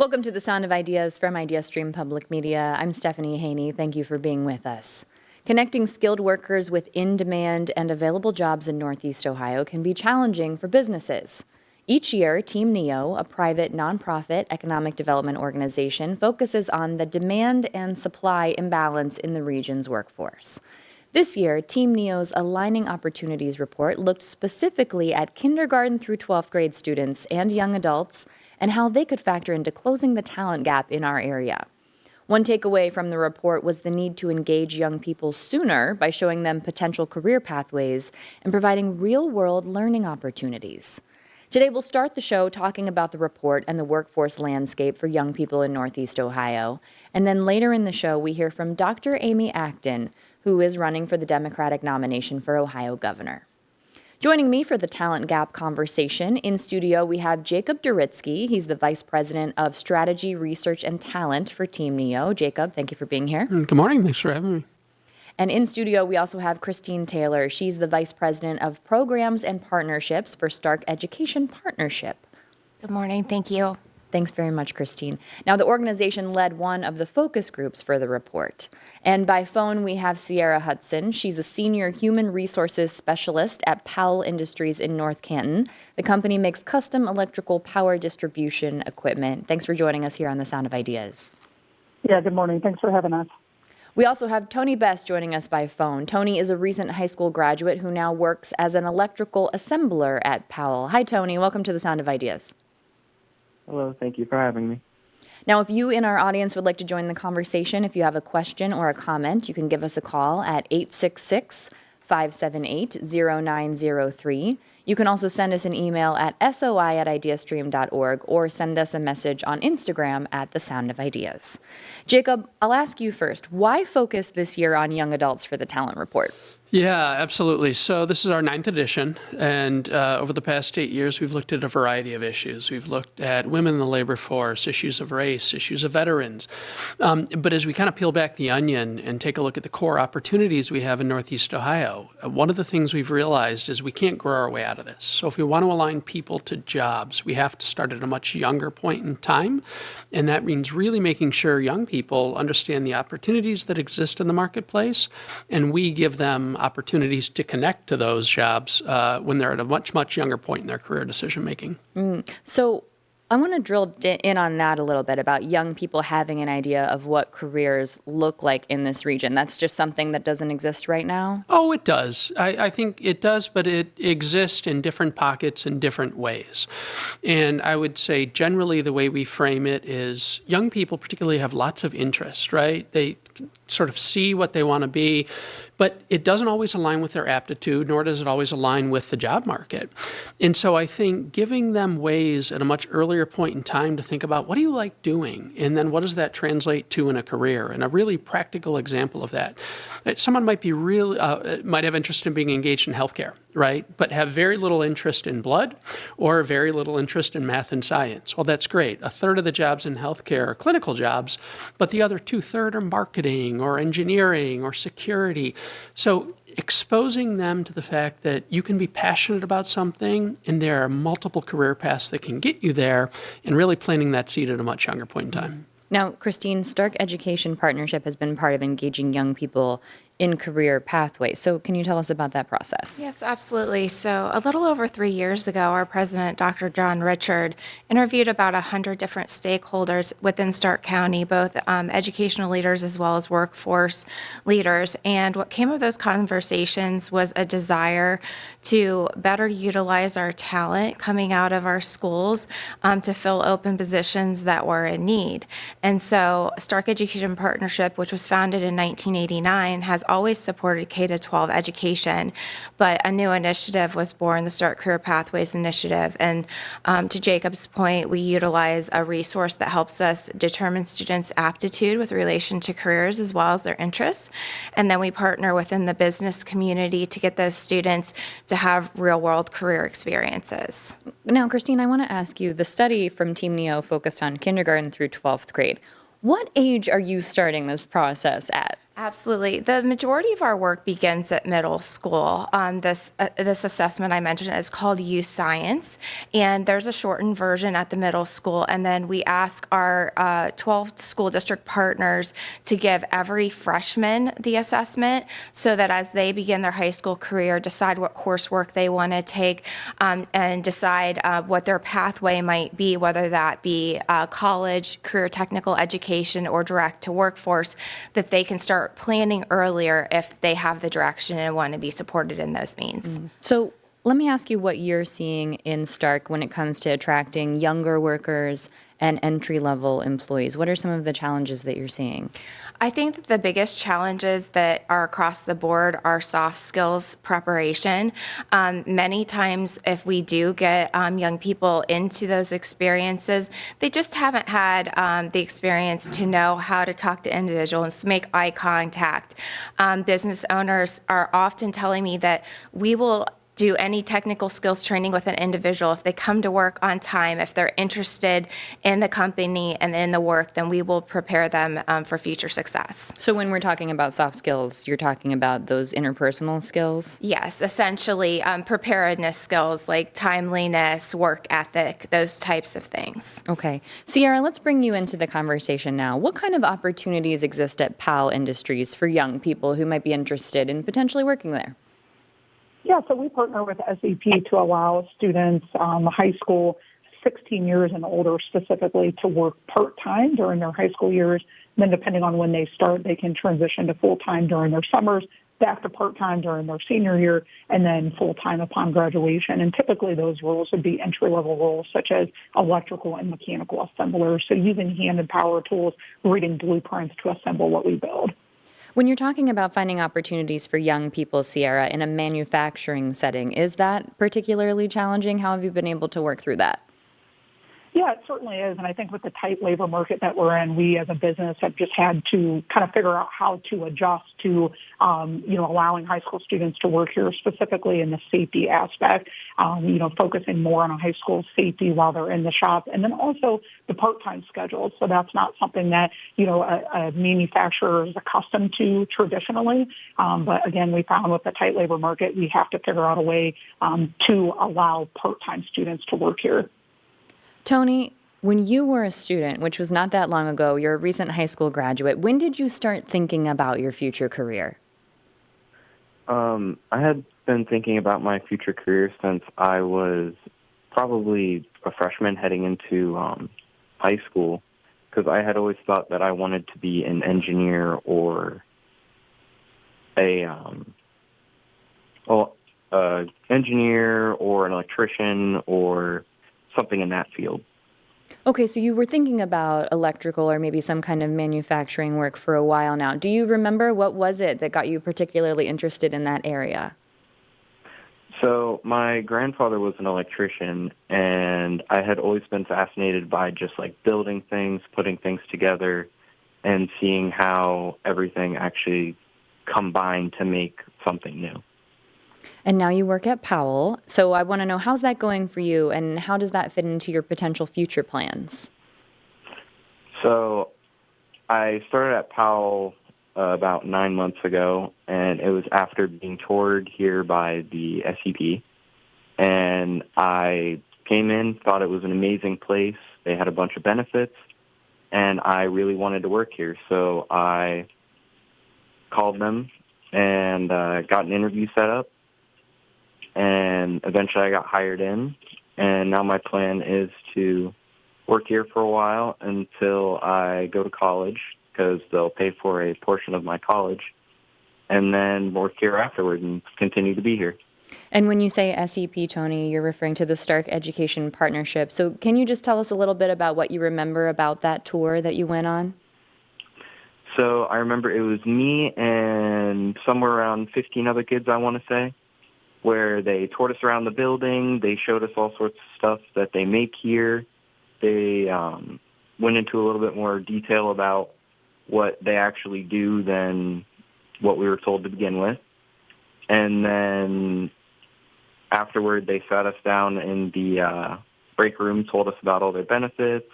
Welcome to the Sound of Ideas from IdeaStream Public Media. I'm Stephanie Haney. Thank you for being with us. Connecting skilled workers with in-demand and available jobs in Northeast Ohio can be challenging for businesses. Each year, Team NEO, a private nonprofit economic development organization, focuses on the demand and supply imbalance in the region's workforce. This year, Team NEO's Aligning Opportunities report looked specifically at kindergarten through 12th grade students and young adults and how they could factor into closing the talent gap in our area. One takeaway from the report was the need to engage young people sooner by showing them potential career pathways and providing real-world learning opportunities. Today, we'll start the show talking about the report and the workforce landscape for young people in Northeast Ohio. And then later in the show, we hear from Dr. Amy Acton, who is running for the Democratic nomination for Ohio governor. Joining me for the Talent Gap conversation in studio, we have Jacob Duritsky. He's the Vice President of Strategy, Research, and Talent for Team NEO. Jacob, thank you for being here. Good morning. Thanks for having me. And in studio, we also have Christine Taylor. She's the Vice President of Programs and Partnerships for Stark Education Partnership. Good morning. Thank you. Thanks very much, Christine. Now, the organization led one of the focus groups for the report. And by phone, we have Sierra Hudson. She's a senior human resources specialist at Powell Industries in North Canton. The company makes custom electrical power distribution equipment. Thanks for joining us here on The Sound of Ideas. Yeah, good morning. Thanks for having us. We also have Tony Best joining us by phone. Tony is a recent high school graduate who now works as an electrical assembler at Powell. Hi, Tony. Welcome to The Sound of Ideas. Hello, thank you for having me. Now, if you in our audience would like to join the conversation, if you have a question or a comment, you can give us a call at 866-578-0903. You can also send us an email at soi@ideastream.org or send us a message on Instagram at The Sound of Ideas. Jacob, I'll ask you first. Why focus this year on young adults for the Talent Report? Yeah, absolutely. So this is our 9th edition, and over the past 8 years, we've looked at a variety of issues. We've looked at women in the labor force, issues of race, issues of veterans. But as we kind of peel back the onion and take a look at the core opportunities we have in Northeast Ohio, one of the things we've realized is we can't grow our way out of this. So if we want to align people to jobs, we have to start at a much younger point in time, and that means really making sure young people understand the opportunities that exist in the marketplace, and we give them opportunities to connect to those jobs when they're at a much, much younger point in their career decision making. So I want to drill in on that a little bit about young people having an idea of what careers look like in this region. That's just something that doesn't exist right now? Oh, it does. I think it does, but it exists in different pockets in different ways. And I would say generally the way we frame it is young people particularly have lots of interest, right? They sort of see what they want to be, but it doesn't always align with their aptitude, nor does it always align with the job market. And so I think giving them ways at a much earlier point in time to think about what do you like doing, and then what does that translate to in a career, and a really practical example of that. Someone might be might have interest in being engaged in healthcare, right, but have very little interest in blood or very little interest in math and science. Well, that's great. A third of the jobs in healthcare are clinical jobs, but the other 2/3 are marketing or engineering or security. So exposing them to the fact that you can be passionate about something and there are multiple career paths that can get you there, and really planting that seed at a much younger point in time. Now, Christine, Stark Education Partnership has been part of engaging young people in career pathways. So can you tell us about that process? Yes, absolutely. So a little over 3 years ago, our president, Dr. John Richard, interviewed about 100 different stakeholders within Stark County, both educational leaders as well as workforce leaders. And what came of those conversations was a desire to better utilize our talent coming out of our schools to fill open positions that were in need. And so Stark Education Partnership, which was founded in 1989, has always supported K-12 education, but a new initiative was born, the Start Career Pathways Initiative. And to Jacob's point, we utilize a resource that helps us determine students' aptitude with relation to careers as well as their interests. And then we partner within the business community to get those students to have real-world career experiences. Now, Christine, I want to ask you, the study from Team NEO focused on kindergarten through 12th grade. What age are you starting this process at? Absolutely. The majority of our work begins at middle school. This assessment I mentioned is called Youth Science, and there's a shortened version at the middle school. And then we ask our 12 school district partners to give every freshman the assessment so that as they begin their high school career, decide what coursework they want to take, and decide what their pathway might be, whether that be college, career technical education, or direct to workforce, that they can start planning earlier if they have the direction and want to be supported in those means. So let me ask you what you're seeing in Stark when it comes to attracting younger workers and entry-level employees. What are some of the challenges that you're seeing? I think that the biggest challenges that are across the board are soft skills preparation. Many times, if we do get young people into those experiences, they just haven't had the experience to know how to talk to individuals, make eye contact. Business owners are often telling me that we will do any technical skills training with an individual if they come to work on time, if they're interested in the company and in the work, then we will prepare them for future success. So when we're talking about soft skills, you're talking about those interpersonal skills? Yes, essentially preparedness skills like timeliness, work ethic, those types of things. Okay. Sierra, let's bring you into the conversation now. What kind of opportunities exist at PAL Industries for young people who might be interested in potentially working there? Yeah, so we partner with SAP to allow students, high school, 16 years and older specifically, to work part-time during their high school years. And then depending on when they start, they can transition to full-time during their summers, back to part-time during their senior year, and then full-time upon graduation. And typically those roles would be entry-level roles such as electrical and mechanical assemblers. So using hand and power tools, reading blueprints to assemble what we build. When you're talking about finding opportunities for young people, Sierra, in a manufacturing setting, is that particularly challenging? How have you been able to work through that? Yeah, it certainly is. And I think with the tight labor market that we're in, we as a business have just had to kind of figure out how to adjust to, allowing high school students to work here, specifically in the safety aspect, focusing more on a high school safety while they're in the shop. And then also the part-time schedule. So that's not something that, a manufacturer is accustomed to traditionally. But again, we found with the tight labor market, we have to figure out a way to allow part-time students to work here. Tony, when you were a student, which was not that long ago, you're a recent high school graduate, when did you start thinking about your future career? I had been thinking about my future career since I was probably a freshman heading into high school, because I had always thought that I wanted to be an engineer or engineer or an electrician or something in that field. Okay, so you were thinking about electrical or maybe some kind of manufacturing work for a while now. Do you remember what was it that got you particularly interested in that area? So my grandfather was an electrician, and I had always been fascinated by just like building things, putting things together, and seeing how everything actually combined to make something new. And now you work at Powell. So I want to know, how's that going for you and how does that fit into your potential future plans? So I started at Powell about 9 months ago, and it was after being toured here by the SEP. And I came in, thought it was an amazing place. They had a bunch of benefits, and I really wanted to work here. So I called them and got an interview set up. And eventually I got hired in, and now my plan is to work here for a while until I go to college, because they'll pay for a portion of my college, and then work here afterward and continue to be here. And when you say SEP, Tony, you're referring to the Stark Education Partnership. So can you just tell us a little bit about what you remember about that tour that you went on? So I remember it was me and somewhere around 15 other kids, I want to say, where they toured us around the building. They showed us all sorts of stuff that they make here. They went into a little bit more detail about what they actually do than what we were told to begin with. And then afterward, they sat us down in the break room, told us about all their benefits,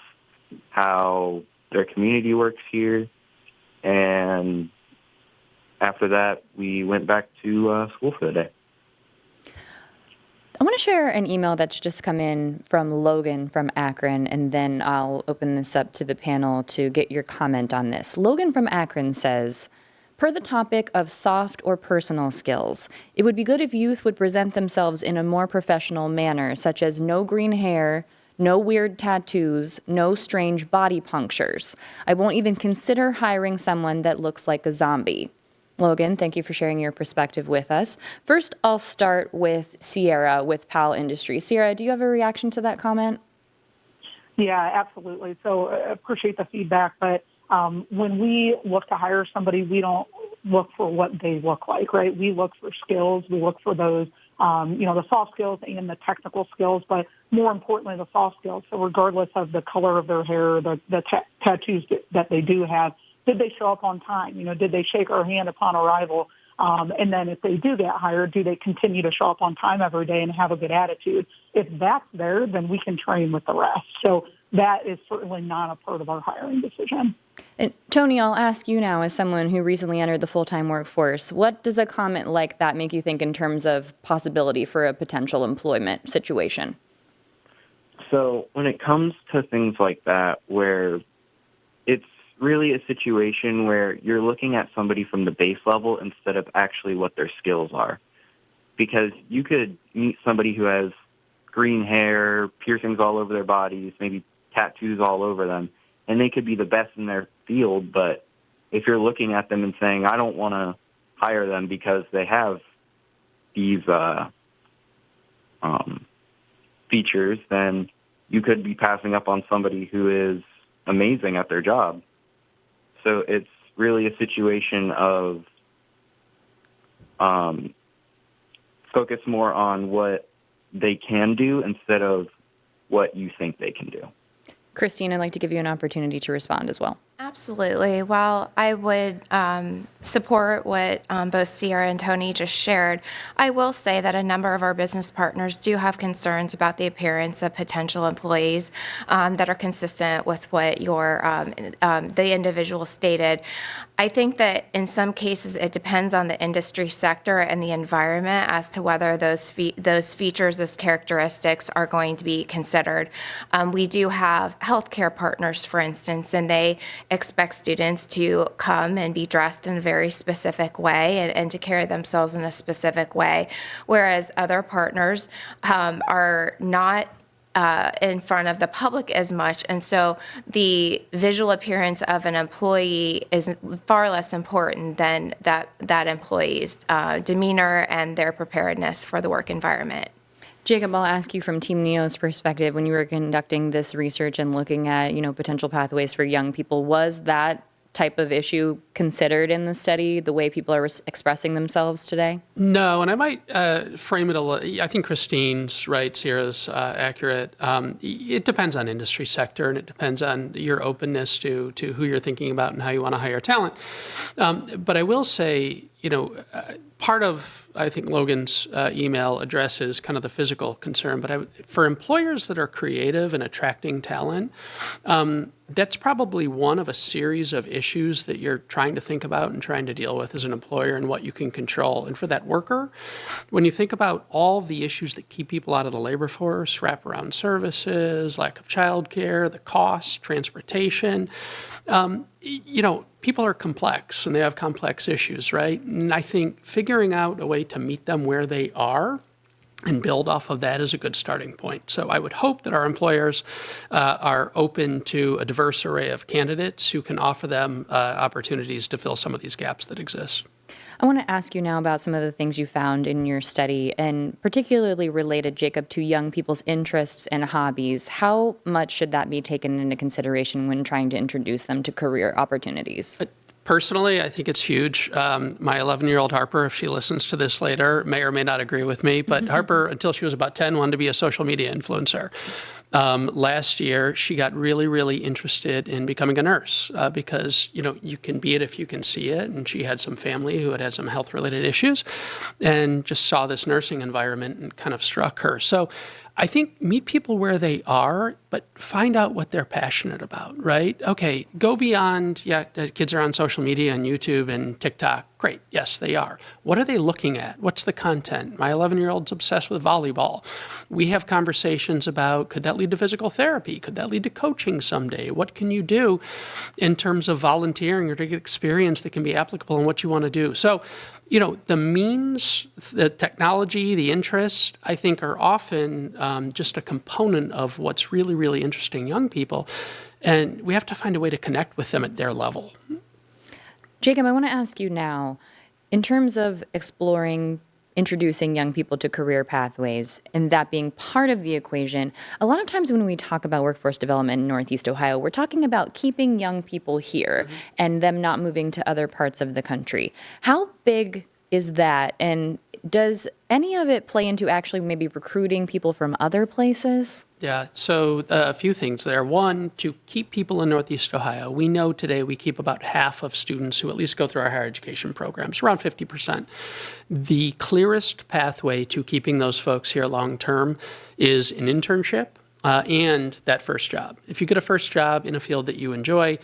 how their community works here, and after that, we went back to school for the day. I want to share an email that's just come in from Logan from Akron, and then I'll open this up to the panel to get your comment on this. Logan from Akron says, per the topic of soft or personal skills, it would be good if youth would present themselves in a more professional manner, such as no green hair, no weird tattoos, no strange body punctures. I won't even consider hiring someone that looks like a zombie. Logan, thank you for sharing your perspective with us. First, I'll start with Sierra with Powell Industries. Sierra, do you have a reaction to that comment? Yeah, absolutely. So appreciate the feedback, but when we look to hire somebody, we don't look for what they look like, right? We look for skills. We look for those, the soft skills and the technical skills, but more importantly, the soft skills. So regardless of the color of their hair, the tattoos that they do have, did they show up on time? Did they shake our hand upon arrival? And then if they do get hired, do they continue to show up on time every day and have a good attitude? If that's there, then we can train with the rest. So that is certainly not a part of our hiring decision. And Tony, I'll ask you now, as someone who recently entered the full-time workforce, what does a comment like that make you think in terms of possibility for a potential employment situation? So when it comes to things like that, where it's really a situation where you're looking at somebody from the base level instead of actually what their skills are. Because you could meet somebody who has green hair, piercings all over their bodies, maybe tattoos all over them, and they could be the best in their field, but if you're looking at them and saying, I don't want to hire them because they have these features, then you could be passing up on somebody who is amazing at their job. So it's really a situation of focus more on what they can do instead of what you think they can do. Christine, I'd like to give you an opportunity to respond as well. Absolutely. While I would support what both Sierra and Tony just shared, I will say that a number of our business partners do have concerns about the appearance of potential employees that are consistent with what the individual stated. I think that in some cases it depends on the industry sector and the environment as to whether those features, those characteristics are going to be considered. We do have healthcare partners, for instance, and they expect students to come and be dressed in a very specific way and to carry themselves in a specific way, whereas other partners are not in front of the public as much. And so the visual appearance of an employee is far less important than that employee's demeanor and their preparedness for the work environment. Jacob, I'll ask you from Team NEO's perspective, when you were conducting this research and looking at, potential pathways for young people, was that type of issue considered in the study, the way people are expressing themselves today? No, and I might frame it a little. I think Christine's right, Sierra's accurate. It depends on industry sector, and it depends on your openness to who you're thinking about and how you want to hire talent. But I will say, part of, I think, Logan's email addresses kind of the physical concern, but for employers that are creative and attracting talent, that's probably one of a series of issues that you're trying to think about and trying to deal with as an employer and what you can control. And for that worker, when you think about all the issues that keep people out of the labor force, wraparound services, lack of childcare, the cost, transportation, people are complex and they have complex issues, right? And I think figuring out a way to meet them where they are and build off of that is a good starting point. So I would hope that our employers are open to a diverse array of candidates who can offer them opportunities to fill some of these gaps that exist. I want to ask you now about some of the things you found in your study, and particularly related, Jacob, to young people's interests and hobbies. How much should that be taken into consideration when trying to introduce them to career opportunities? Personally, I think it's huge. My 11-year-old Harper, if she listens to this later, may or may not agree with me, but Harper, until she was about 10, wanted to be a social media influencer. Last year, she got really, really interested in becoming a nurse because, you can be it if you can see it. And she had some family who had some health-related issues and just saw this nursing environment and kind of struck her. So I think meet people where they are, but find out what they're passionate about, right? Okay, go beyond, kids are on social media and YouTube and TikTok. Great, yes, they are. What are they looking at? What's the content? My 11-year-old's obsessed with volleyball. We have conversations about, could that lead to physical therapy? Could that lead to coaching someday? What can you do in terms of volunteering or to get experience that can be applicable in what you want to do? So, the means, the technology, the interest, I think are often just a component of what's really, really interesting young people. And we have to find a way to connect with them at their level. Jacob, I want to ask you now, in terms of introducing young people to career pathways and that being part of the equation, a lot of times when we talk about workforce development in Northeast Ohio, we're talking about keeping young people here and them not moving to other parts of the country. How big is that? And does any of it play into actually maybe recruiting people from other places? Yeah, so a few things there. One, to keep people in Northeast Ohio, we know today we keep about half of students who at least go through our higher education programs, around 50%. The clearest pathway to keeping those folks here long term is an internship. And that first job. If you get a first job in a field that you enjoy,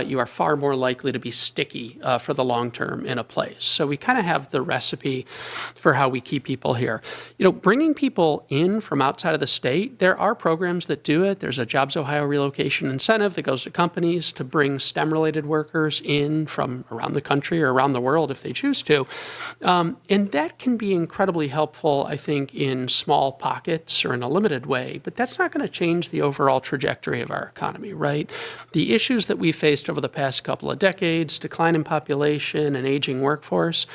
you are far more likely to be sticky for the long term in a place. So we kind of have the recipe for how we keep people here. Bringing people in from outside of the state, there are programs that do it. There's a Jobs Ohio relocation incentive that goes to companies to bring STEM-related workers in from around the country or around the world if they choose to. And that can be incredibly helpful, I think, in small pockets or in a limited way. But that's not going to change the overall trajectory of our economy, right? The issues that we faced over the past couple of decades, decline in population and aging workforce,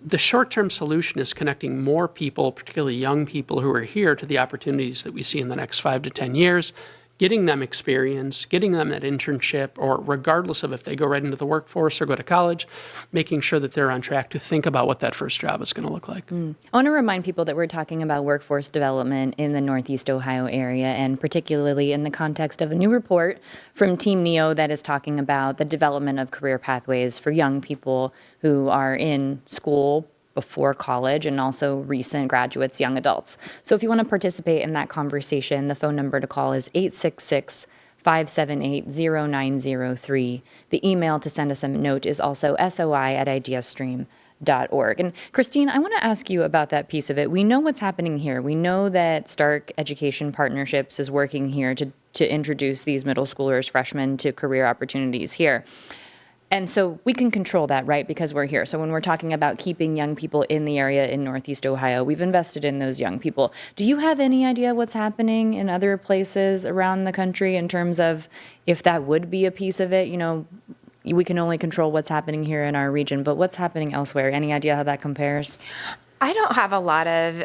the short-term solution is connecting more people, particularly young people who are here, to the opportunities that we see in the next 5 to 10 years, getting them experience, getting them that internship, or regardless of if they go right into the workforce or go to college, making sure that they're on track to think about what that first job is going to look like. I want to remind people that we're talking about workforce development in the Northeast Ohio area, and particularly in the context of a new report from Team NEO that is talking about the development of career pathways for young people who are in school before college and also recent graduates, young adults. So if you want to participate in that conversation, the phone number to call is 866-578-0903. The email to send us a note is also soi@ideastream.org. And Christine, I want to ask you about that piece of it. We know what's happening here. We know that Stark Education Partnerships is working here to introduce these middle schoolers, freshmen to career opportunities here. And so we can control that, right, because we're here. So when we're talking about keeping young people in the area in Northeast Ohio, we've invested in those young people. Do you have any idea what's happening in other places around the country in terms of if that would be a piece of it? We can only control what's happening here in our region, but what's happening elsewhere? Any idea how that compares? I don't have a lot of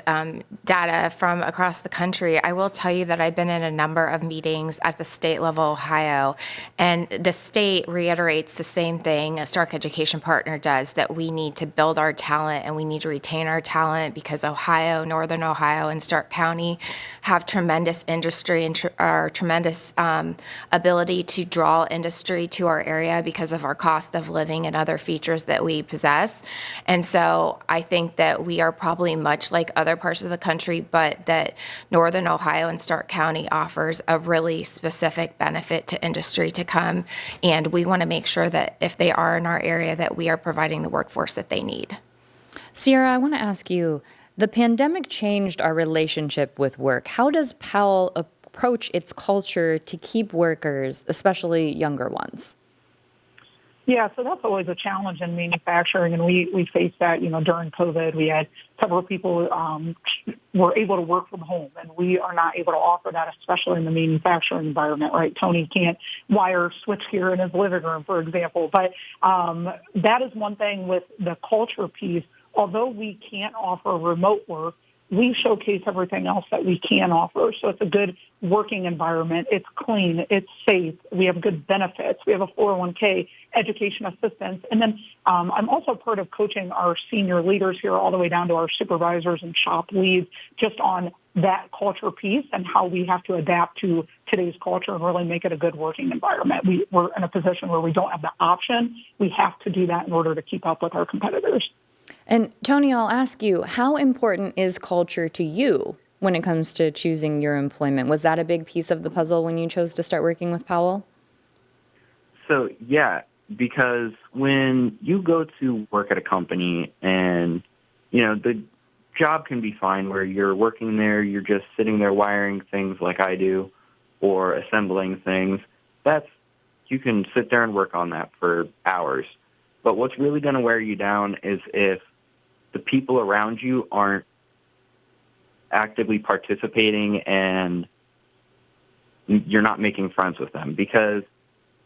data from across the country. I will tell you that I've been in a number of meetings at the state level, Ohio, and the state reiterates the same thing a Stark Education Partner does, that we need to build our talent and we need to retain our talent because Ohio, Northern Ohio, and Stark County have tremendous industry and tremendous ability to draw industry to our area because of our cost of living and other features that we possess. And so I think that we are probably much like other parts of the country, but that Northern Ohio and Stark County offers a really specific benefit to industry to come. And we want to make sure that if they are in our area, that we are providing the workforce that they need. Sierra, I want to ask you, the pandemic changed our relationship with work. How does Powell approach its culture to keep workers, especially younger ones? Yeah, so that's always a challenge in manufacturing, and we faced that, during COVID. We had several people were able to work from home, and we are not able to offer that, especially in the manufacturing environment, right? Tony can't wire switchgear in his living room, for example. But that is one thing with the culture piece. Although we can't offer remote work, we showcase everything else that we can offer. So it's a good working environment. It's clean. It's safe. We have good benefits. We have a 401k, education assistance. And then I'm also part of coaching our senior leaders here all the way down to our supervisors and shop leads just on that culture piece and how we have to adapt to today's culture and really make it a good working environment. We're in a position where we don't have the option. We have to do that in order to keep up with our competitors. And Tony, I'll ask you, how important is culture to you when it comes to choosing your employment? Was that a big piece of the puzzle when you chose to start working with Powell? So, yeah, because when you go to work at a company and, the job can be fine where you're working there, you're just sitting there wiring things like I do or assembling things. You can sit there and work on that for hours. But what's really going to wear you down is if the people around you aren't actively participating and you're not making friends with them. Because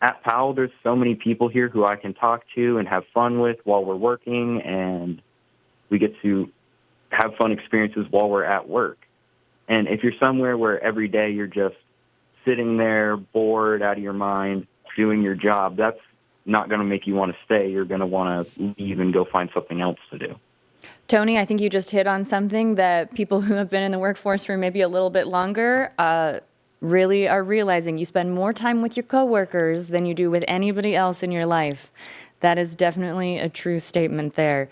at Powell, there's so many people here who I can talk to and have fun with while we're working, and we get to have fun experiences while we're at work. And if you're somewhere where every day you're just sitting there bored out of your mind doing your job, that's not going to make you want to stay. You're going to want to leave and go find something else to do. Tony, I think you just hit on something that people who have been in the workforce for maybe a little bit longer really are realizing. You spend more time with your coworkers than you do with anybody else in your life. That is definitely a true statement there.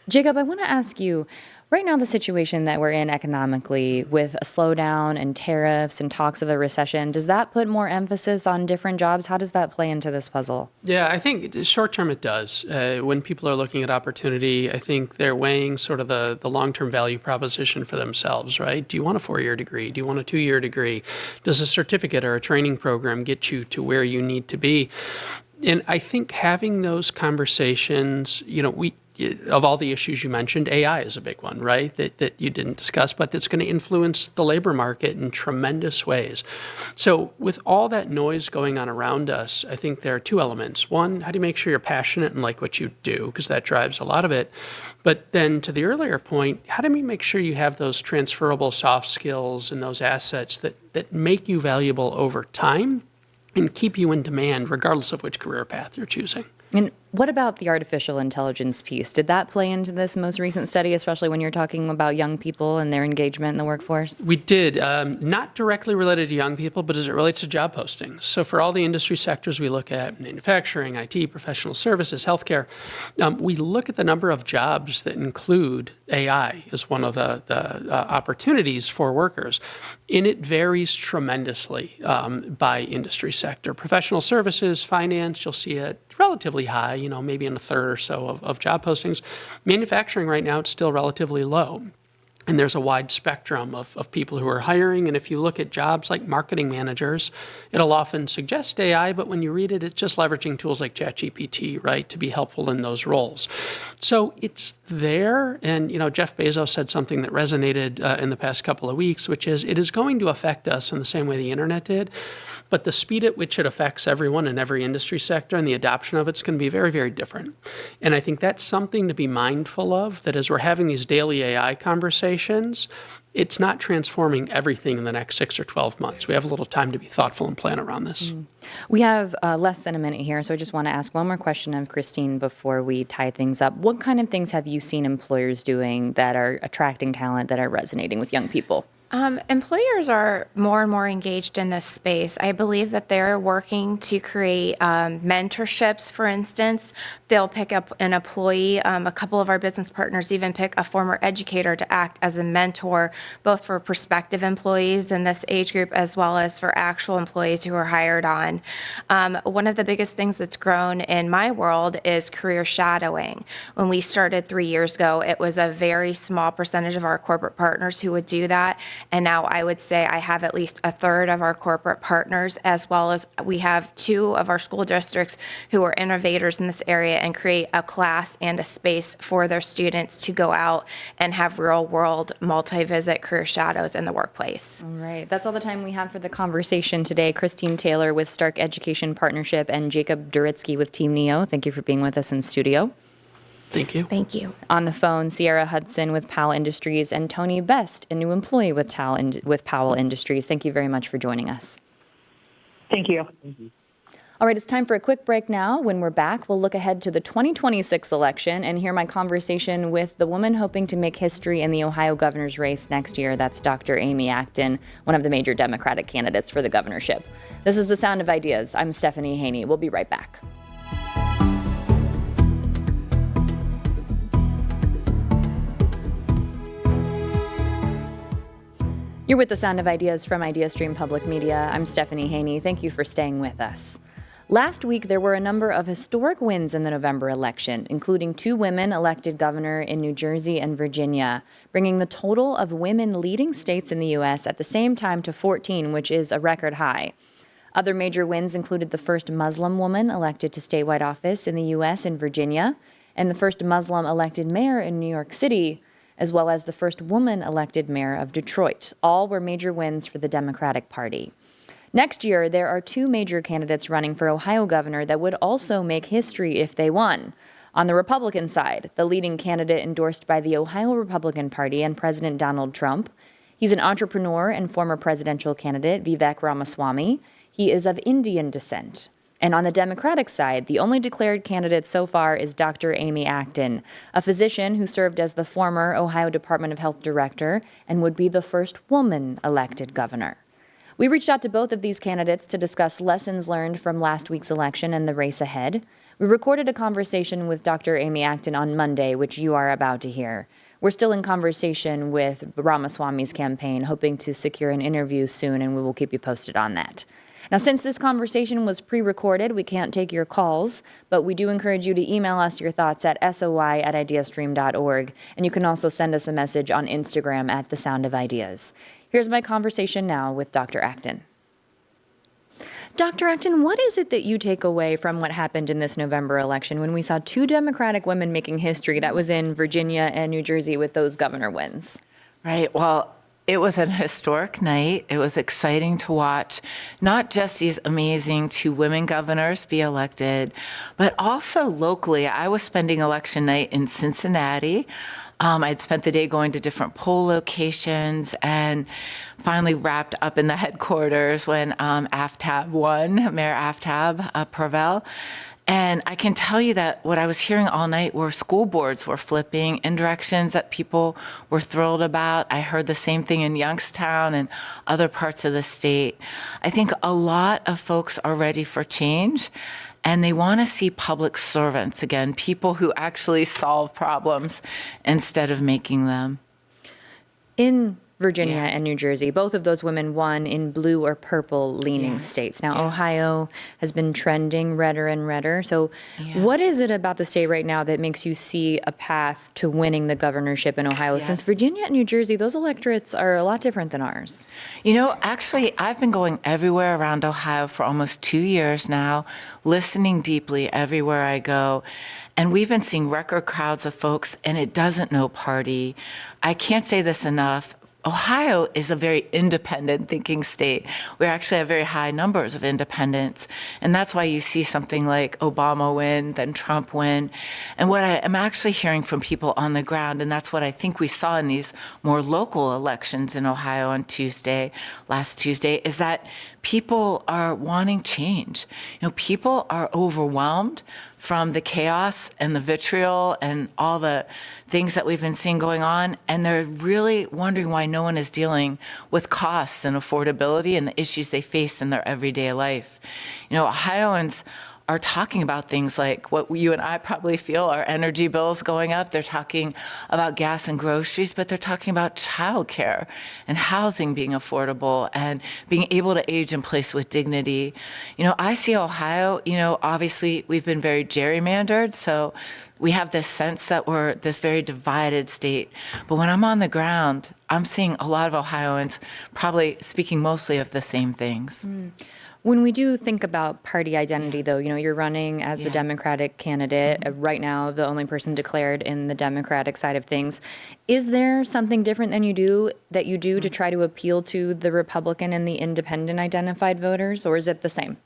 Jacob, I want to ask you, right now the situation that we're in economically with a slowdown and tariffs and talks of a recession, does that put more emphasis on different jobs? How does that play into this puzzle? Yeah, I think short term it does. When people are looking at opportunity, I think they're weighing sort of the long-term value proposition for themselves, right? Do you want a 4-year degree? Do you want a 2-year degree? Does a certificate or a training program get you to where you need to be? And I think having those conversations, of all the issues you mentioned, AI is a big one, right? That you didn't discuss, but that's going to influence the labor market in tremendous ways. So with all that noise going on around us, I think there are two elements. One, how do you make sure you're passionate and like what you do? Because that drives a lot of it. But then to the earlier point, how do we make sure you have those transferable soft skills and those assets that make you valuable over time and keep you in demand regardless of which career path you're choosing? And what about the artificial intelligence piece? Did that play into this most recent study, especially when you're talking about young people and their engagement in the workforce? We did. Not directly related to young people, but as it relates to job postings. So for all the industry sectors we look at, manufacturing, IT, professional services, healthcare, we look at the number of jobs that include AI as one of the opportunities for workers. And it varies tremendously by industry sector. Professional services, finance, you'll see it relatively high, maybe in a third or so of job postings. Manufacturing right now, it's still relatively low. And there's a wide spectrum of people who are hiring. And if you look at jobs like marketing managers, it'll often suggest AI, but when you read it, it's just leveraging tools like ChatGPT, right, to be helpful in those roles. So it's there. And, Jeff Bezos said something that resonated in the past couple of weeks, which is it is going to affect us in the same way the internet did. But the speed at which it affects everyone in every industry sector and the adoption of it's going to be very, very different. And I think that's something to be mindful of, that as we're having these daily AI conversations, it's not transforming everything in the next 6 or 12 months. We have a little time to be thoughtful and plan around this. We have less than a minute here, so I just want to ask one more question of Christine before we tie things up. What kind of things have you seen employers doing that are attracting talent, that are resonating with young people? Employers are more and more engaged in this space. I believe that they're working to create mentorships, for instance. They'll pick up an employee. A couple of our business partners even pick a former educator to act as a mentor, both for prospective employees in this age group as well as for actual employees who are hired on. One of the biggest things that's grown in my world is career shadowing. When we started 3 years ago, it was a very small percentage of our corporate partners who would do that. And now I would say I have at least a third of our corporate partners, as well as we have 2 of our school districts who are innovators in this area and create a class and a space for their students to go out and have real world multi-visit career shadows in the workplace. All right. That's all the time we have for the conversation today. Christine Taylor with Stark Education Partnership and Jacob Duritsky with Team Neo. Thank you for being with us in studio. Thank you. Thank you. On the phone, Sierra Hudson with Powell Industries and Tony Best, a new employee with Powell Industries. Thank you very much for joining us. Thank you. All right, it's time for a quick break now. When we're back, we'll look ahead to the 2026 election and hear my conversation with the woman hoping to make history in the Ohio governor's race next year. That's Dr. Amy Acton, one of the major Democratic candidates for the governorship. This is The Sound of Ideas. I'm Stephanie Haney. We'll be right back. You're with the Sound of Ideas from IdeaStream Public Media. I'm Stephanie Haney. Thank you for staying with us. Last week, there were a number of historic wins in the November election, including 2 women elected governor in New Jersey and Virginia, bringing the total of women leading states in the U.S. at the same time to 14, which is a record high. Other major wins included the first Muslim woman elected to statewide office in the U.S. in Virginia, and the first Muslim elected mayor in New York City, as well as the first woman elected mayor of Detroit. All were major wins for the Democratic Party. Next year, there are 2 major candidates running for Ohio governor that would also make history if they won. On the Republican side, the leading candidate endorsed by the Ohio Republican Party and President Donald Trump. He's an entrepreneur and former presidential candidate, Vivek Ramaswamy. He is of Indian descent. And on the Democratic side, the only declared candidate so far is Dr. Amy Acton, a physician who served as the former Ohio Department of Health director and would be the first woman elected governor. We reached out to both of these candidates to discuss lessons learned from last week's election and the race ahead. We recorded a conversation with Dr. Amy Acton on Monday, which you are about to hear. We're still in conversation with Ramaswamy's campaign, hoping to secure an interview soon, and we will keep you posted on that. Now, since this conversation was pre-recorded, we can't take your calls, but we do encourage you to email us your thoughts at soi@ideastream.org, and you can also send us a message on Instagram at The Sound of Ideas. Here's my conversation now with Dr. Acton. Dr. Acton, what is it that you take away from what happened in this November election when we saw 2 Democratic women making history? That was in Virginia and New Jersey with those governor wins. Right. Well, it was an historic night. It was exciting to watch not just these amazing 2 women governors be elected, but also locally. I was spending election night in Cincinnati. I'd spent the day going to different poll locations and finally wrapped up in the headquarters when Aftab won, Mayor Aftab prevailed. And I can tell you that what I was hearing all night were school boards were flipping in directions that people were thrilled about. I heard the same thing in Youngstown and other parts of the state. I think a lot of folks are ready for change, and they want to see public servants again, people who actually solve problems instead of making them. In Virginia and New Jersey, both of those women won in blue or purple leaning states. Now, Ohio has been trending redder and redder. So what is it about the state right now that makes you see a path to winning the governorship in Ohio? Since Virginia and New Jersey, those electorates are a lot different than ours. You know, actually, I've been going everywhere around Ohio for almost 2 years now, listening deeply everywhere I go. And we've been seeing record crowds of folks, and it doesn't know party. I can't say this enough. Ohio is a very independent thinking state. We actually have very high numbers of independents. And that's why you see something like Obama win, then Trump win. And what I am actually hearing from people on the ground, and that's what I think we saw in these more local elections in Ohio on last Tuesday, is that people are wanting change. You know, people are overwhelmed from the chaos and the vitriol and all the things that we've been seeing going on, and they're really wondering why no one is dealing with costs and affordability and the issues they face in their everyday life. You know, Ohioans are talking about things like what you and I probably feel, our energy bills going up. They're talking about gas and groceries, but they're talking about childcare and housing being affordable and being able to age in place with dignity. You know, I see Ohio, you know, obviously we've been very gerrymandered, so we have this sense that we're this very divided state. But when I'm on the ground, I'm seeing a lot of Ohioans probably speaking mostly of the same things. When we do think about party identity, though, you know, you're running as the Democratic candidate. Right now, the only person declared in the Democratic side of things. Is there something different than you do to try to appeal to the Republican and the independent identified voters, or is it the same?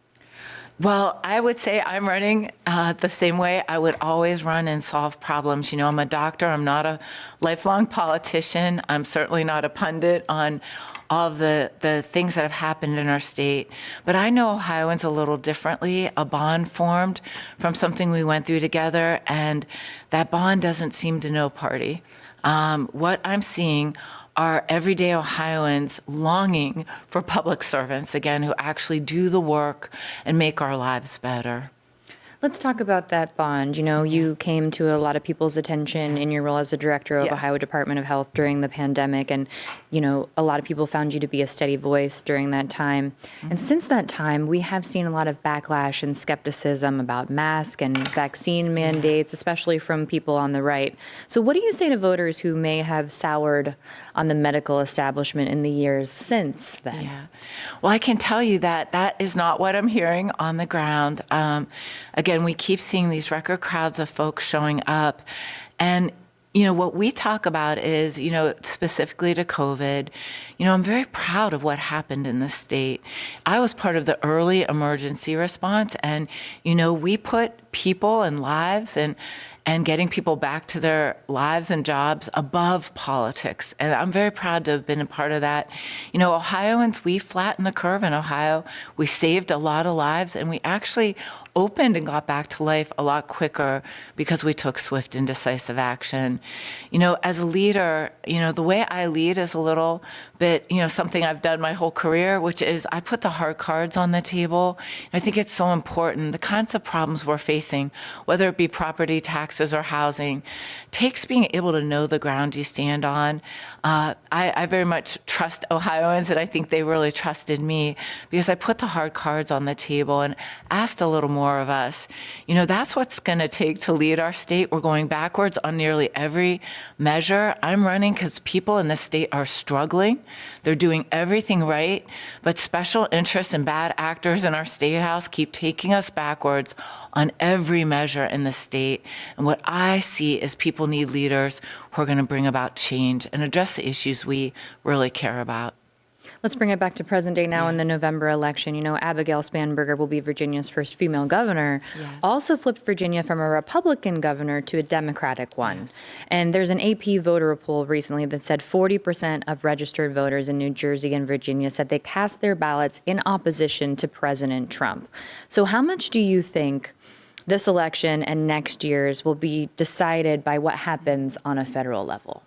Well, I would say I'm running the same way I would always run and solve problems. You know, I'm a doctor. I'm not a lifelong politician. I'm certainly not a pundit on all of the things that have happened in our state. But I know Ohioans a little differently. A bond formed from something we went through together, and that bond doesn't seem to know party. What I'm seeing are everyday Ohioans longing for public servants, again, who actually do the work and make our lives better. Let's talk about that bond. You know, you came to a lot of people's attention in your role as the director of Yes. Ohio Department of Health during the pandemic. And, you know, a lot of people found you to be a steady voice during that time. And since that time, we have seen a lot of backlash and skepticism about mask and vaccine mandates, especially from people on the right. So what do you say to voters who may have soured on the medical establishment in the years since then? Yeah. Well, I can tell you that that is not what I'm hearing on the ground. Again, we keep seeing these record crowds of folks showing up. And, you know, what we talk about is, you know, specifically to COVID, you know, I'm very proud of what happened in the state. I was part of the early emergency response, and, you know, we put people and lives and getting people back to their lives and jobs above politics. And I'm very proud to have been a part of that. You know, Ohioans, we flattened the curve in Ohio. We saved a lot of lives, and we actually opened and got back to life a lot quicker because we took swift and decisive action. You know, as a leader, you know, the way I lead is a little bit, you know, something I've done my whole career, which is I put the hard cards on the table. And I think it's so important. The kinds of problems we're facing, whether it be property taxes or housing, takes being able to know the ground you stand on. I very much trust Ohioans, and I think they really trusted me because I put the hard cards on the table and asked a little more of us. You know, that's what's going to take to lead our state. We're going backwards on nearly every measure. I'm running because people in the state are struggling. They're doing everything right, but special interests and bad actors in our state house keep taking us backwards on every measure in the state. And what I see is people need leaders who are going to bring about change and address the issues we really care about. Let's bring it back to present day now in the November election. You know, Abigail Spanberger will be Virginia's first female governor, also flipped Virginia from a Republican governor to a Democratic one. And there's an AP voter poll recently that said 40% of registered voters in New Jersey and Virginia said they cast their ballots in opposition to President Trump. So how much do you think this election and next year's will be decided by what happens on a federal level?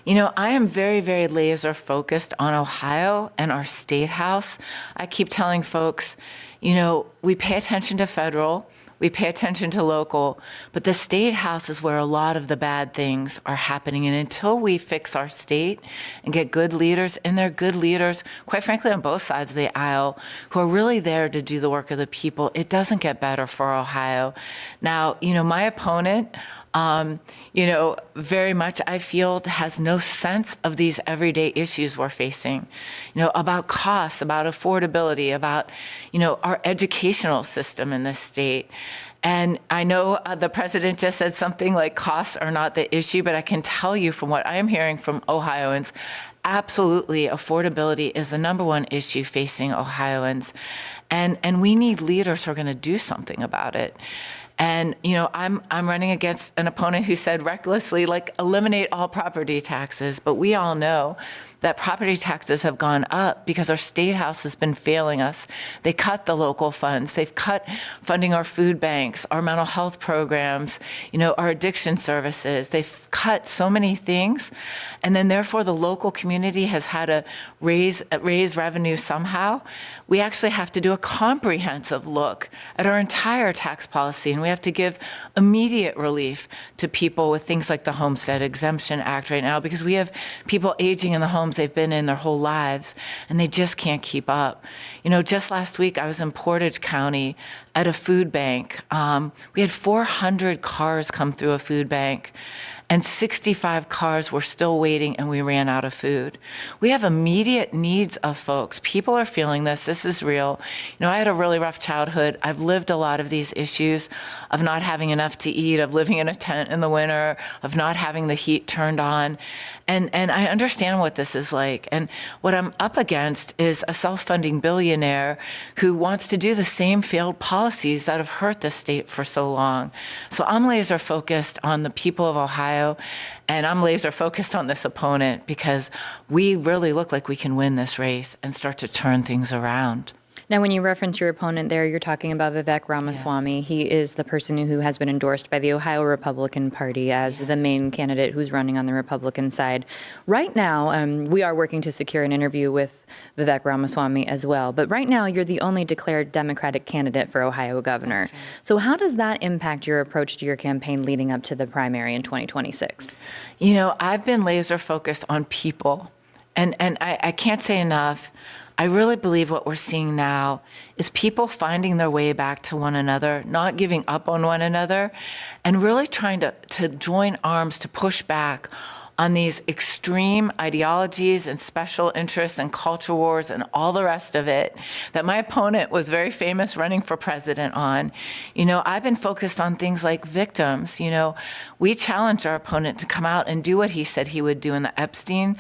You know, I am very, very laser focused on Ohio and our state house. I keep telling folks, you know, we pay attention to federal, we pay attention to local, but the state house is where a lot of the bad things are happening. And until we fix our state and get good leaders, and they're good leaders, quite frankly, on both sides of the aisle, who are really there to do the work of the people, it doesn't get better for Ohio. Now, you know, my opponent, you know, very much I feel has no sense of these everyday issues we're facing, you know, about costs, about affordability, about, you know, our educational system in this state. And I know the president just said something like costs are not the issue, but I can tell you from what I am hearing from Ohioans, absolutely affordability is the number one issue facing Ohioans. And we need leaders who are going to do something about it. And, you know, I'm running against an opponent who said recklessly, like, eliminate all property taxes. But we all know that property taxes have gone up because our state house has been failing us. They cut the local funds. They've cut funding our food banks, our mental health programs, you know, our addiction services. They've cut so many things. And then therefore the local community has had to raise revenue somehow. We actually have to do a comprehensive look at our entire tax policy, and we have to give immediate relief to people with things like the Homestead Exemption Act right now, because we have people aging in the homes they've been in their whole lives, and they just can't keep up. You know, just last week I was in Portage County at a food bank. We had 400 cars come through a food bank, and 65 cars were still waiting, and we ran out of food. We have immediate needs of folks. People are feeling this. This is real. You know, I had a really rough childhood. I've lived a lot of these issues of not having enough to eat, of living in a tent in the winter, of not having the heat turned on. And I understand what this is like. And what I'm up against is a self-funding billionaire who wants to do the same failed policies that have hurt the state for so long. So I'm laser focused on the people of Ohio, and I'm laser focused on this opponent because we really look like we can win this race and start to turn things around. Now, when you reference your opponent there, you're talking about Vivek Ramaswamy. He is the person who has been endorsed by the Ohio Republican Party as the main candidate who's running on the Republican side. Right now, we are working to secure an interview with Vivek Ramaswamy as well. But right now, you're the only declared Democratic candidate for Ohio governor. Right. So how does that impact your approach to your campaign leading up to the primary in 2026? You know, I've been laser focused on people. And I can't say enough. I really believe what we're seeing now is people finding their way back to one another, not giving up on one another, and really trying to join arms to push back on these extreme ideologies and special interests and culture wars and all the rest of it that my opponent was very famous running for president on. You know, I've been focused on things like victims. You know, we challenged our opponent to come out and do what he said he would do in the Epstein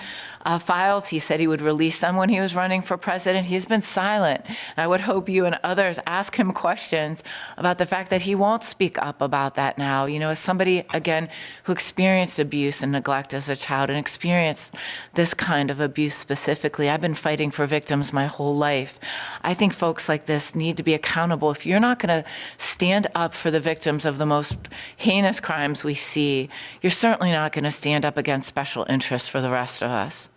files. He said he would release them when he was running for president. He's been silent. And I would hope you and others ask him questions about the fact that he won't speak up about that now. You know, as somebody, again, who experienced abuse and neglect as a child and experienced this kind of abuse specifically, I've been fighting for victims my whole life. I think folks like this need to be accountable. If you're not going to stand up for the victims of the most heinous crimes we see, you're certainly not going to stand up against special interests for the rest of us.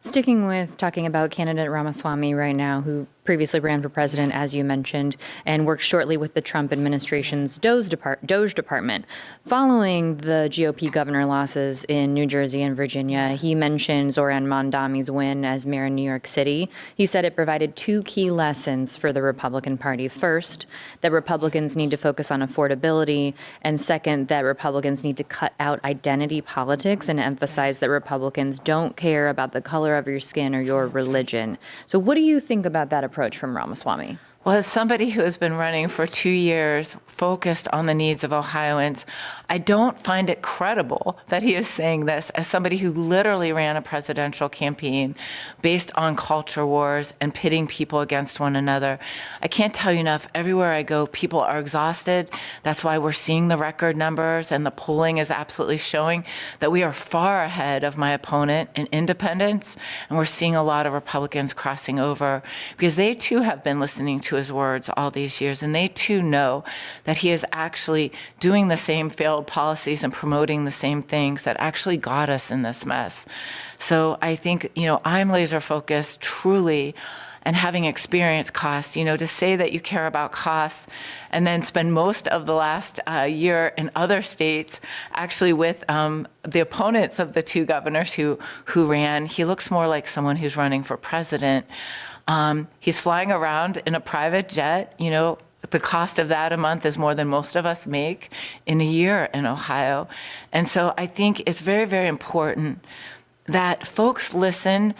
Sticking with talking about candidate Ramaswamy right now, who previously ran for president, as you mentioned, and worked shortly with the Trump administration's DOJ department. Following the GOP governor losses in New Jersey and Virginia, he mentioned Zoran Mondami's win as mayor in New York City. He said it provided two key lessons for the Republican Party. First, that Republicans need to focus on affordability, and second, that Republicans need to cut out identity politics and emphasize that Republicans don't care about the color of your skin or your religion. So what do you think about that approach from Ramaswamy? Well, as somebody who has been running for 2 years, focused on the needs of Ohioans, I don't find it credible that he is saying this as somebody who literally ran a presidential campaign based on culture wars and pitting people against one another. I can't tell you enough. Everywhere I go, people are exhausted. That's why we're seeing the record numbers, and the polling is absolutely showing that we are far ahead of my opponent in independents, and we're seeing a lot of Republicans crossing over because they too have been listening to his words all these years, and they too know that he is actually doing the same failed policies and promoting the same things that actually got us in this mess. So I think, you know, I'm laser focused truly, and having experienced costs, you know, to say that you care about costs and then spend most of the last year in other states actually with the opponents of the two governors who ran, he looks more like someone who's running for president. He's flying around in a private jet. You know, the cost of that a month is more than most of us make in a year in Ohio. And so I think it's very, very important that folks listen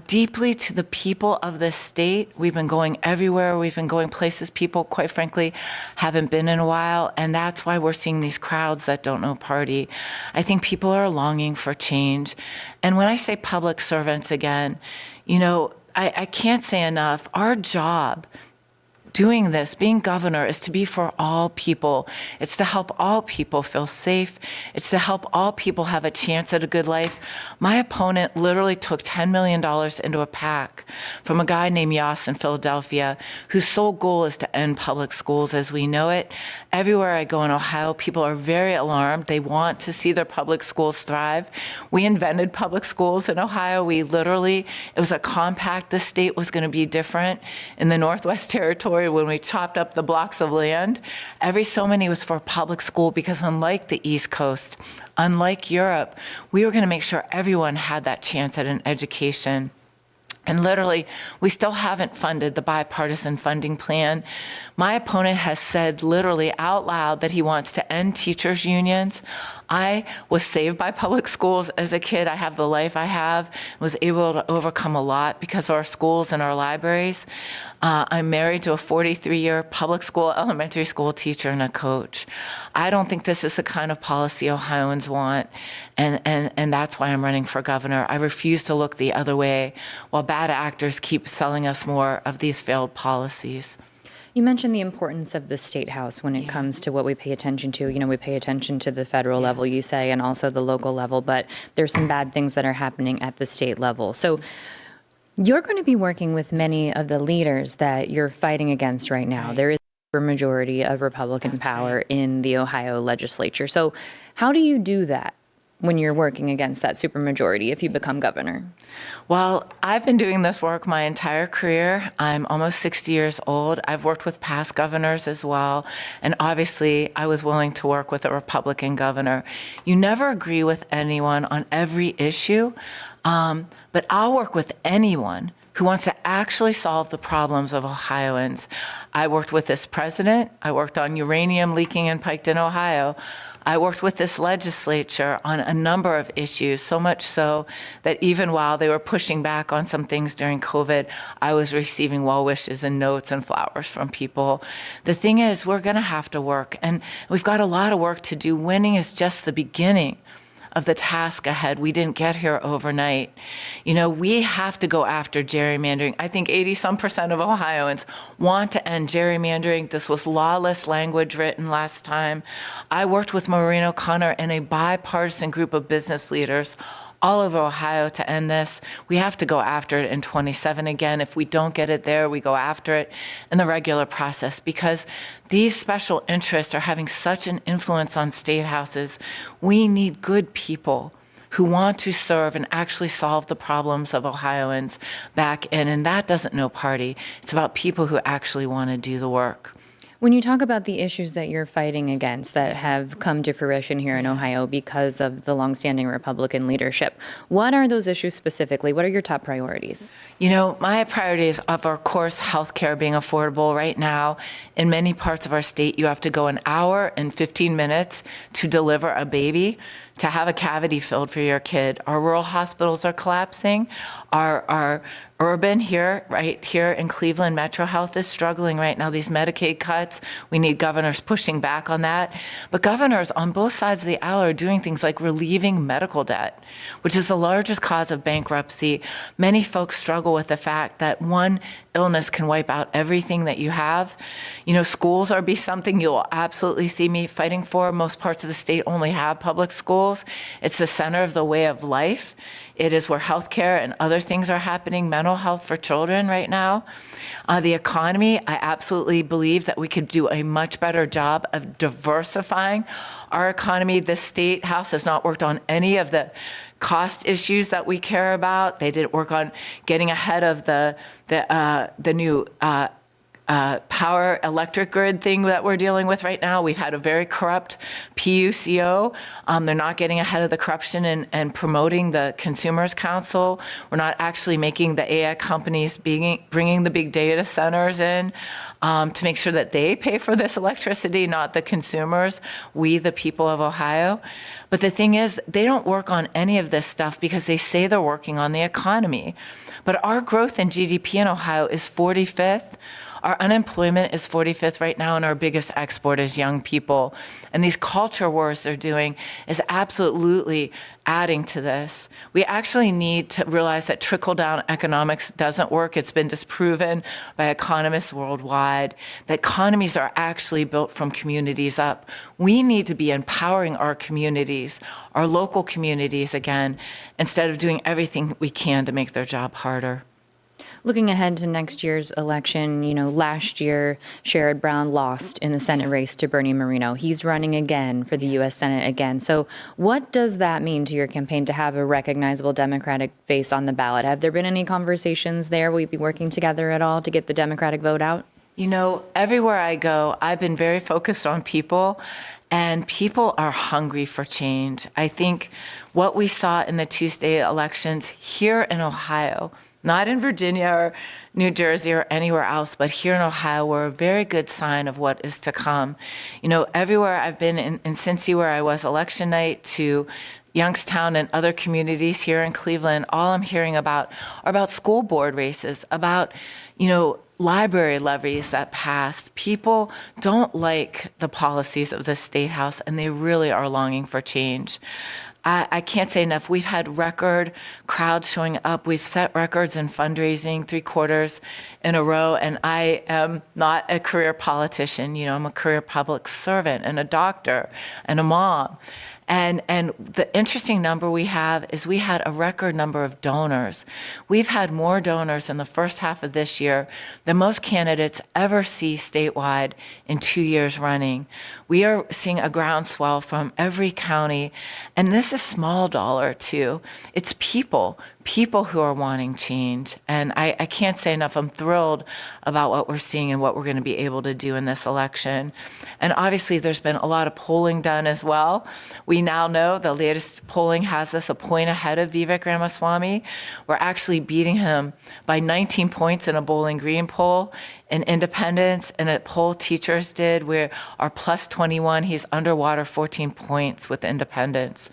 deeply to the people of this state. We've been going everywhere. We've been going places people, quite frankly, haven't been in a while. And that's why we're seeing these crowds that don't know party. I think people are longing for change. And when I say public servants again, you know, I can't say enough. Our job doing this, being governor, is to be for all people. It's to help all people feel safe. It's to help all people have a chance at a good life. My opponent literally took $10 million into a PAC from a guy named Yas in Philadelphia, whose sole goal is to end public schools as we know it. Everywhere I go in Ohio, people are very alarmed. They want to see their public schools thrive. We invented public schools in Ohio. It was a compact. The state was going to be different in the Northwest Territory when we chopped up the blocks of land. Every so many was for public school because unlike the East Coast, unlike Europe, we were going to make sure everyone had that chance at an education. And literally, we still haven't funded the bipartisan funding plan. My opponent has said literally out loud that he wants to end teachers' unions. I was saved by public schools as a kid. I have the life I have, was able to overcome a lot because of our schools and our libraries. I'm married to a 43-year public school, elementary school teacher and a coach. I don't think this is the kind of policy Ohioans want, and that's why I'm running for governor. I refuse to look the other way while bad actors keep selling us more of these failed policies. You mentioned the importance of the State House when it comes to what we pay attention to. You know, we pay attention to the federal level, you say, and also the local level, but there's some bad things that are happening at the state level. So You're going to be working with many of the leaders that you're fighting against right now. There is a majority of Republican power in the Ohio legislature. So how do you do that when you're working against that supermajority if you become governor? Well, I've been doing this work my entire career. I'm almost 60 years old. I've worked with past governors as well. And obviously, I was willing to work with a Republican governor. You never agree with anyone on every issue, but I'll work with anyone who wants to actually solve the problems of Ohioans. I worked with this president. I worked on uranium leaking in Piketon, Ohio. I worked with this legislature on a number of issues, so much so that even while they were pushing back on some things during COVID, I was receiving well wishes and notes and flowers from people. The thing is, we're going to have to work, and we've got a lot of work to do. Winning is just the beginning of the task ahead. We didn't get here overnight. You know, we have to go after gerrymandering. I think 80% of Ohioans want to end gerrymandering. This was lawless language written last time. I worked with Maureen O'Connor and a bipartisan group of business leaders all over Ohio to end this. We have to go after it in 27 again. If we don't get it there, we go after it in the regular process, because these special interests are having such an influence on state houses. We need good people who want to serve and actually solve the problems of Ohioans back in. And that doesn't know party. It's about people who actually want to do the work. When you talk about the issues that you're fighting against that have come to fruition here in Ohio because of the longstanding Republican leadership, what are those issues specifically? What are your top priorities? You know, my priorities of, of course, healthcare being affordable. Right now, in many parts of our state, you have to go an hour and 15 minutes to deliver a baby, to have a cavity filled for your kid. Our rural hospitals are collapsing. Our urban here, right here in Cleveland, Metro Health is struggling right now. These Medicaid cuts, we need governors pushing back on that. But governors on both sides of the aisle are doing things like relieving medical debt, which is the largest cause of bankruptcy. Many folks struggle with the fact that one illness can wipe out everything that you have. You know, schools are be something you'll absolutely see me fighting for. Most parts of the state only have public schools. It's the center of the way of life. It is where healthcare and other things are happening, mental health for children right now. The economy, I absolutely believe that we could do a much better job of diversifying our economy. The state house has not worked on any of the cost issues that we care about. They didn't work on getting ahead of the new power electric grid thing that we're dealing with right now. We've had a very corrupt PUCO. They're not getting ahead of the corruption and promoting the Consumers Council. We're not actually making the AI companies bringing the big data centers in to make sure that they pay for this electricity, not the consumers, we the people of Ohio. But the thing is, they don't work on any of this stuff because they say they're working on the economy. But our growth in GDP in Ohio is 45th. Our unemployment is 45th right now, and our biggest export is young people. And these culture wars they're doing is absolutely adding to this. We actually need to realize that trickle-down economics doesn't work. It's been disproven by economists worldwide that economies are actually built from communities up. We need to be empowering our communities, our local communities again, instead of doing everything we can to make their job harder. Looking ahead to next year's election, you know, last year, Sherrod Brown lost in the Senate race to Bernie Moreno. He's running again for the U.S. Senate again. So what does that mean to your campaign to have a recognizable Democratic face on the ballot? Have there been any conversations there? Will you be working together at all to get the Democratic vote out? You know, everywhere I go, I've been very focused on people, and people are hungry for change. I think what we saw in the two state elections here in Ohio, not in Virginia or New Jersey or anywhere else, but here in Ohio, were a very good sign of what is to come. You know, everywhere I've been in Cincy, where I was election night, to Youngstown and other communities here in Cleveland, all I'm hearing about are about school board races, about, you know, library levies that passed. People don't like the policies of the State House, and they really are longing for change. I can't say enough. We've had record crowds showing up. We've set records in fundraising 3 quarters in a row. And I am not a career politician. You know, I'm a career public servant and a doctor and a mom. And the interesting number we have is we had a record number of donors. We've had more donors in the first half of this year than most candidates ever see statewide in 2 years running. We are seeing a groundswell from every county, and this is small dollar too. It's people who are wanting change. And I can't say enough. I'm thrilled about what we're seeing and what we're going to be able to do in this election. And obviously, there's been a lot of polling done as well. We now know the latest polling has us a point ahead of Vivek Ramaswamy. We're actually beating him by 19 points in a Bowling Green poll. In independents, and a poll teachers did, we are plus 21. He's underwater 14 points with independents.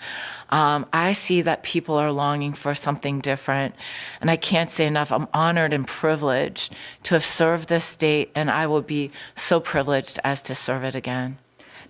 I see that people are longing for something different, and I can't say enough. I'm honored and privileged to have served this state, and I will be so privileged as to serve it again.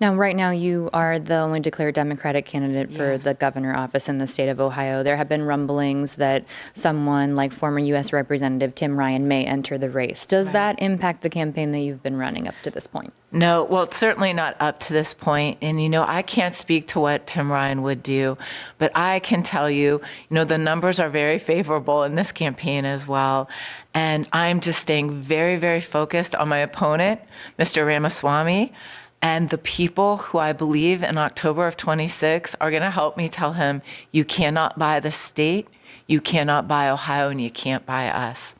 Now, right now, you are the only declared Democratic candidate for Yes. the governor office in the state of Ohio. There have been rumblings that someone like former U.S. Representative Tim Ryan may enter the race. Does that impact the campaign that you've been running up to this point? No, well, certainly not up to this point. And, I can't speak to what Tim Ryan would do, but I can tell you, the numbers are very favorable in this campaign as well. And I'm just staying very, very focused on my opponent, Mr. Ramaswamy, and the people who I believe in October of 26 are going to help me tell him, you cannot buy the state, you cannot buy Ohio, and you can't buy us.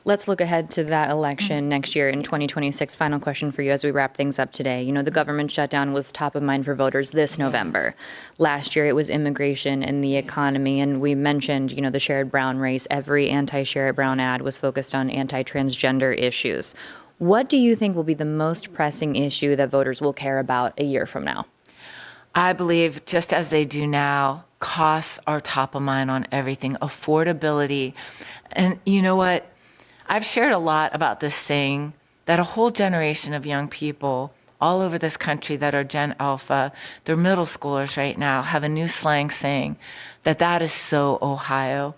Let's look ahead to that election next year in 2026. Final question for you as we wrap things up today. The government shutdown was top of mind for voters this November. Last year, it was immigration and the economy. And we mentioned, the Sherrod Brown race. Every anti-Sherrod Brown ad was focused on anti-transgender issues. What do you think will be the most pressing issue that voters will care about a year from now? I believe, just as they do now, costs are top of mind on everything, affordability. And you know what? I've shared a lot about this saying that a whole generation of young people all over this country that are Gen Alpha, they're middle schoolers right now, have a new slang saying that is so Ohio.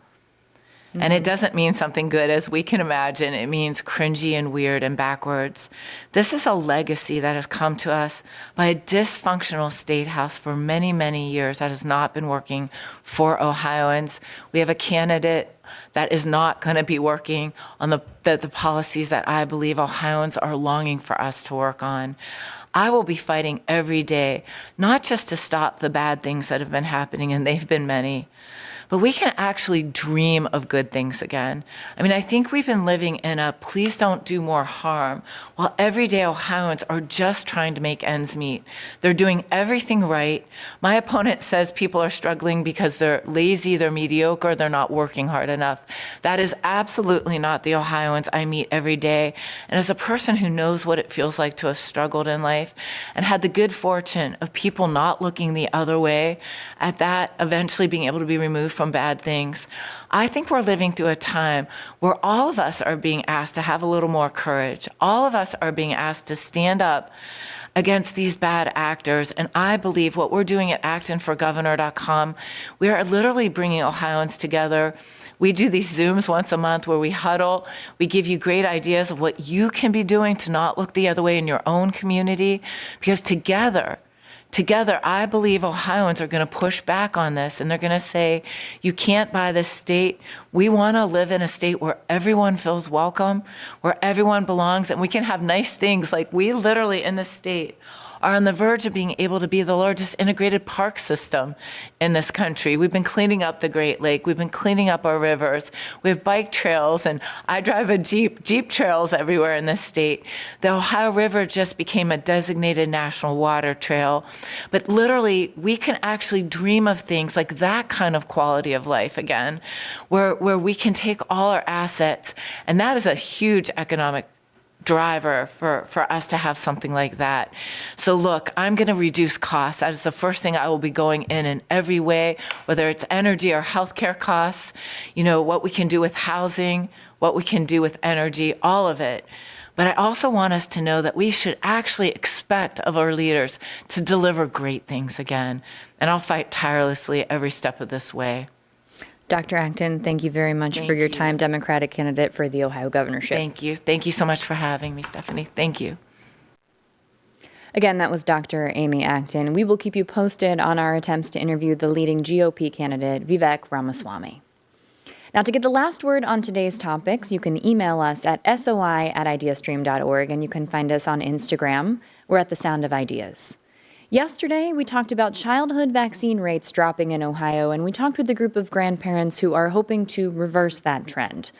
And it doesn't mean something good as we can imagine. It means cringy and weird and backwards. This is a legacy that has come to us by a dysfunctional state house for many, many years that has not been working for Ohioans. We have a candidate that is not going to be working on the policies that I believe Ohioans are longing for us to work on. I will be fighting every day, not just to stop the bad things that have been happening, and they've been many, but we can actually dream of good things again. I think we've been living in a please don't do more harm, while everyday Ohioans are just trying to make ends meet. They're doing everything right. My opponent says people are struggling because they're lazy, they're mediocre, they're not working hard enough. That is absolutely not the Ohioans I meet every day. And as a person who knows what it feels like to have struggled in life and had the good fortune of people not looking the other way, at that eventually being able to be removed from bad things, I think we're living through a time where all of us are being asked to have a little more courage. All of us are being asked to stand up against these bad actors. And I believe what we're doing at actonforgovernor.com, we are literally bringing Ohioans together. We do these Zooms once a month where we huddle. We give you great ideas of what you can be doing to not look the other way in your own community, because together, I believe Ohioans are going to push back on this, and they're going to say, you can't buy this state. We want to live in a state where everyone feels welcome, where everyone belongs, and we can have nice things. Like, we literally in this state are on the verge of being able to be the largest integrated park system in this country. We've been cleaning up the Great Lake. We've been cleaning up our rivers. We have bike trails, and I drive a Jeep trails everywhere in this state. The Ohio River just became a designated national water trail. But literally, we can actually dream of things like that kind of quality of life again, where we can take all our assets, and that is a huge economic driver for us to have something like that. So look, I'm going to reduce costs. That is the first thing I will be going in every way, whether it's energy or healthcare costs, what we can do with housing, what we can do with energy, all of it. But I also want us to know that we should actually expect of our leaders to deliver great things again. And I'll fight tirelessly every step of this way. Dr. Acton, thank you very much for your time, Democratic candidate for the Ohio governorship. Thank you. Thank you so much for having me, Stephanie. Thank you. Again, that was Dr. Amy Acton. We will keep you posted on our attempts to interview the leading GOP candidate, Vivek Ramaswamy. Now, to get the last word on today's topics, you can email us at soi@ideastream.org, and you can find us on Instagram. We're at The Sound of Ideas. Yesterday, we talked about childhood vaccine rates dropping in Ohio, and we talked with a group of grandparents who are hoping to reverse that trend.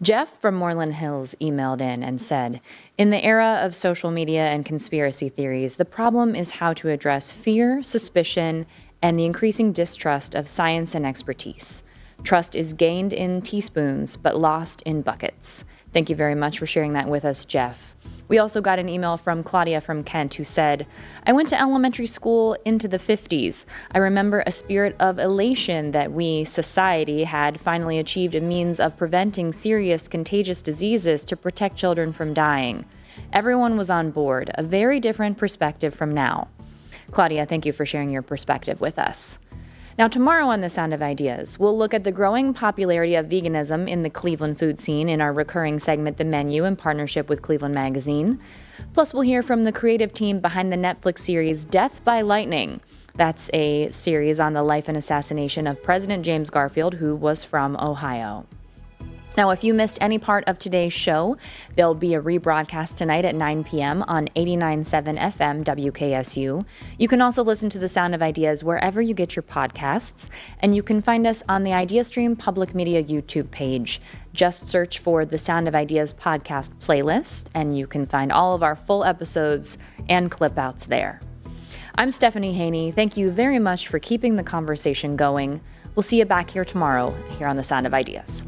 Jeff from Moreland Hills emailed in and said, "In the era of social media and conspiracy theories, the problem is how to address fear, suspicion, and the increasing distrust of science and expertise. Trust is gained in teaspoons, but lost in buckets." Thank you very much for sharing that with us, Jeff. We also got an email from Claudia from Kent who said, "I went to elementary school into the 50s. I remember a spirit of elation that we, society, had finally achieved a means of preventing serious contagious diseases to protect children from dying. Everyone was on board, a very different perspective from now." Claudia, thank you for sharing your perspective with us. Now, tomorrow on The Sound of Ideas, we'll look at the growing popularity of veganism in the Cleveland food scene in our recurring segment, The Menu, in partnership with Cleveland Magazine. Plus, we'll hear from the creative team behind the Netflix series Death by Lightning. That's a series on the life and assassination of President James Garfield, who was from Ohio. Now, if you missed any part of today's show, there'll be a rebroadcast tonight at 9 p.m. on 89.7 FM WKSU. You can also listen to The Sound of Ideas wherever you get your podcasts, and you can find us on the IdeaStream Public Media YouTube page. Just search for The Sound of Ideas podcast playlist, and you can find all of our full episodes and clip outs there. I'm Stephanie Haney. Thank you very much for keeping the conversation going. We'll see you back here tomorrow here on The Sound of Ideas.